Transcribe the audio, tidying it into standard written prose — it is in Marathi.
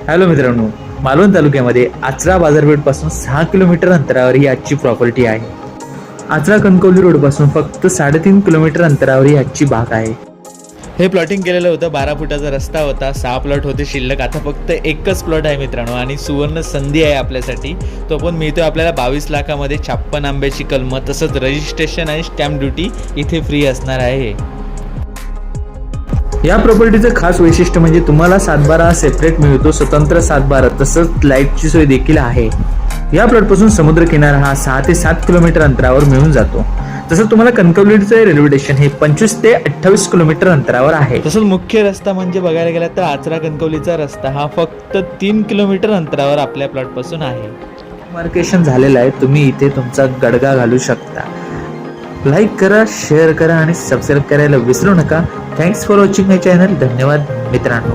हॅलो मित्रांनो, मालवण तालुक्यामध्ये आचरा बाजारपेठ पासून 6 किलोमीटर अंतरावर ही आजची प्रॉपर्टी आहे. आचरा कणकवली रोड पासून फक्त 3.5 किलोमीटर अंतरावर ही आजची बाग आहे. हे प्लॉटिंग केलेलं होतं, 12 फुटाचा रस्ता होता, 6 प्लॉट होते शिल्लक. आता फक्त एकच प्लॉट आहे मित्रांनो, आणि सुवर्ण संधी आहे आपल्यासाठी. तो पण मिळतोय आपल्याला 22 लाखामध्ये. 56 आंब्याची कलमं, तसंच रजिस्ट्रेशन आणि स्टॅम्प ड्युटी इथे फ्री असणार आहे. या प्रॉपर्टीचं खास वैशिष्ट्य म्हणजे तुम्हाला 7/12 सेपरेट मिळतो, स्वतंत्र 7/12, तसंच लाईटची सोय देखील आहे. या प्लॉट पासून समुद्र किनारा हा 6 ते 7 किलोमीटर अंतरावर मिळून जातो. तसंच तुम्हाला कणकवलीचं रेल्वे स्टेशन हे 25 ते 28 किलोमीटर अंतरावर आहे. तसंच मुख्य रस्ता म्हणजे बघायला गेला तर आचरा कणकवलीचा रस्ता हा फक्त 3 किलोमीटर अंतरावर आपल्या प्लॉट पासून आहे. मार्केशन झालेलं आहे, तुम्ही इथे तुमचा गडगा घालू शकता. लाईक करा, शेअर करा आणि सबस्क्राईब करायला विसरू नका. Thanks for watching my channel. धन्यवाद मित्रांनो.